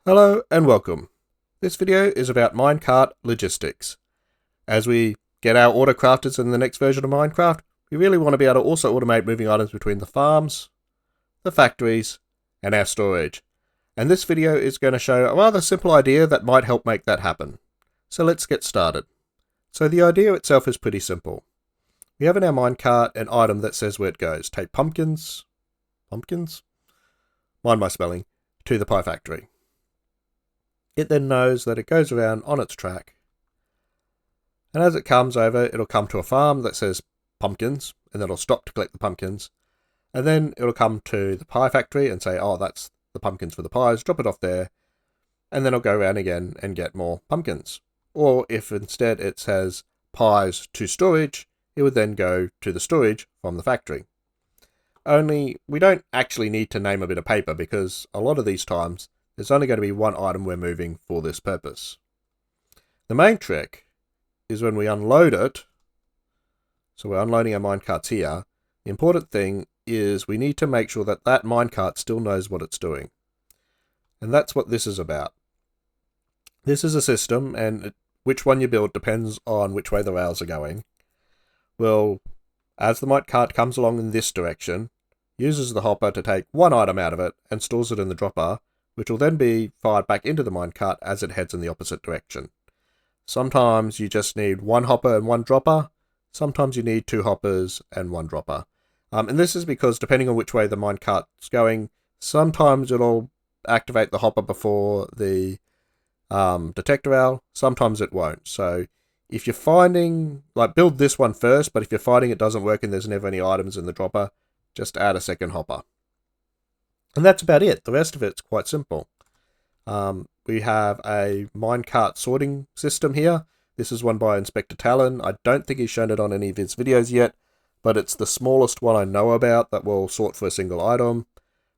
Hello and welcome. This video is about Minecart logistics. As we get our auto crafters in the next version of Minecraft, we really want to be able to also automate moving items between the farms, the factories, and our storage. And this video is going to show a rather simple idea that might help make that happen. So let's get started. So the idea itself is pretty simple. We have in our minecart an item that says where it goes. Take pumpkins, mind my spelling, to the pie factory. It then knows that it goes around on its track. And as it comes over, it'll come to a farm that says pumpkins, and then it'll stop to collect the pumpkins. And then it'll come to the pie factory and say, oh, that's the pumpkins for the pies, drop it off there. And then it'll go around again and get more pumpkins. Or if instead it says pies to storage, it would then go to the storage from the factory. Only we don't actually need to name a bit of paper because a lot of these times there's only going to be one item we're moving for this purpose. The main trick is when we unload it, so we're unloading our minecarts here, the important thing is we need to make sure that that minecart still knows what it's doing. And that's what this is about. This is a system, and which one you build depends on which way the rails are going. Well, as the minecart comes along in this direction, uses the hopper to take one item out of it and stores it in the dropper, which will then be fired back into the minecart as it heads in the opposite direction. Sometimes you just need one hopper and one dropper. Sometimes you need two hoppers and one dropper. And this is because depending on which way the minecart's going, sometimes it'll activate the hopper before the detector rail. Sometimes it won't. So if you're finding, build this one first, but if you're finding it doesn't work and there's never any items in the dropper, just add a second hopper. And that's about it. The rest of it's quite simple. We have a minecart sorting system here. This is one by Inspector Talon. I don't think he's shown it on any of his videos yet, but it's the smallest one I know about that will sort for a single item.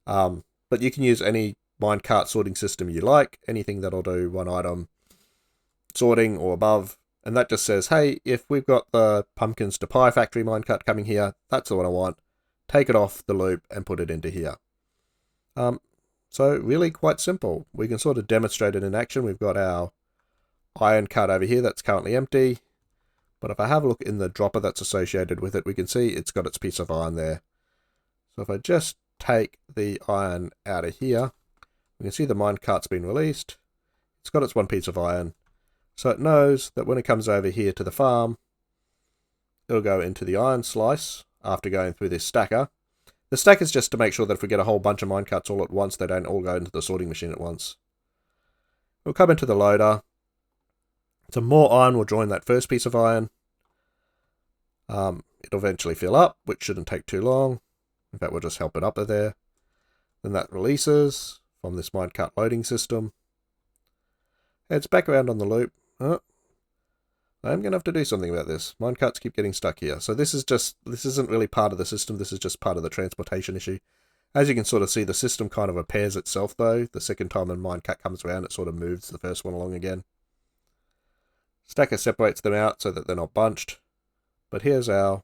But you can use any minecart sorting system you like, anything that'll do one item sorting or above. And that just says, hey, if we've got the pumpkins to pie factory minecart coming here, that's the one I want. Take it off the loop and put it into here. So really quite simple. We can sort of demonstrate it in action. We've got our iron cart over here that's currently empty. But if I have a look in the dropper that's associated with it, we can see it's got its piece of iron there. So if I just take the iron out of here, we can see the minecart's been released. It's got its one piece of iron. So it knows that when it comes over here to the farm, it'll go into the iron slice after going through this stacker. The stack is just to make sure that if we get a whole bunch of minecarts all at once, they don't all go into the sorting machine at once. We'll come into the loader. Some more iron will join that first piece of iron. It'll eventually fill up, which shouldn't take too long. In fact, we'll just help it up there. Then that releases from this minecart loading system. Heads back around on the loop. I'm going to have to do something about this. Minecarts keep getting stuck here. So this isn't really part of the system. This is just part of the transportation issue. As you can sort of see, the system kind of repairs itself though. The second time a minecart comes around, it sort of moves the first one along again. Stacker separates them out so that they're not bunched. But here's our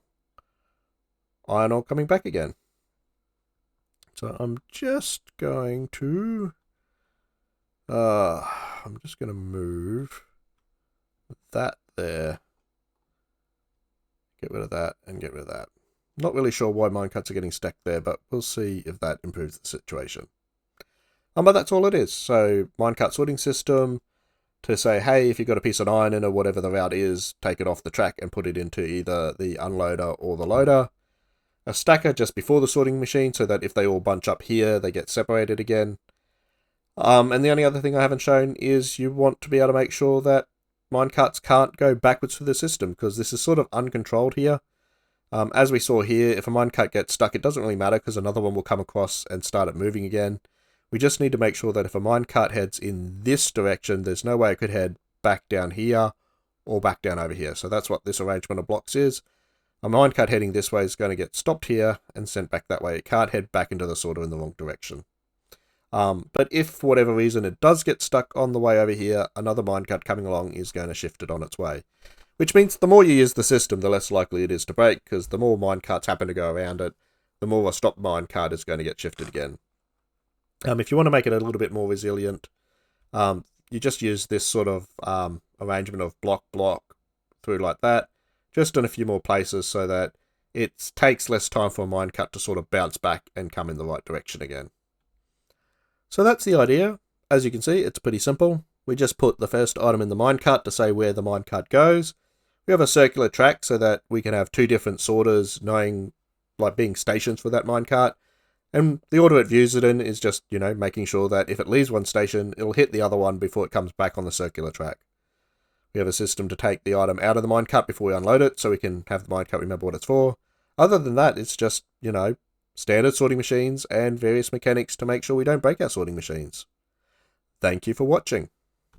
iron ore coming back again. So I'm just going to move that there. Get rid of that and get rid of that. Not really sure why minecarts are getting stacked there, but we'll see if that improves the situation. But that's all it is. So minecart sorting system to say, hey, if you've got a piece of iron in or whatever the route is, take it off the track and put it into either the unloader or the loader. A stacker just before the sorting machine so that if they all bunch up here, they get separated again. And the only other thing I haven't shown is you want to be able to make sure that minecarts can't go backwards through the system because this is sort of uncontrolled here. As we saw here, if a minecart gets stuck, it doesn't really matter because another one will come across and start it moving again. We just need to make sure that if a minecart heads in this direction, there's no way it could head back down here or back down over here. So that's what this arrangement of blocks is. A minecart heading this way is going to get stopped here and sent back that way. It can't head back into the sorter in the wrong direction. But if for whatever reason it does get stuck on the way over here, another minecart coming along is going to shift it on its way. Which means the more you use the system, the less likely it is to break, because the more minecarts happen to go around it, the more a stopped minecart is going to get shifted again. If you want to make it a little bit more resilient, You just use this sort of arrangement of block through like that, just in a few more places so that it takes less time for a minecart to sort of bounce back and come in the right direction again. So that's the idea. As you can see, it's pretty simple. We just put the first item in the minecart to say where the minecart goes. We have a circular track so that we can have two different sorters knowing, like being stations for that minecart. And the order it views it in is just, making sure that if it leaves one station, it'll hit the other one before it comes back on the circular track. We have a system to take the item out of the minecart before we unload it, so we can have the minecart remember what it's for. Other than that, it's just, standard sorting machines and various mechanics to make sure we don't break our sorting machines. Thank you for watching.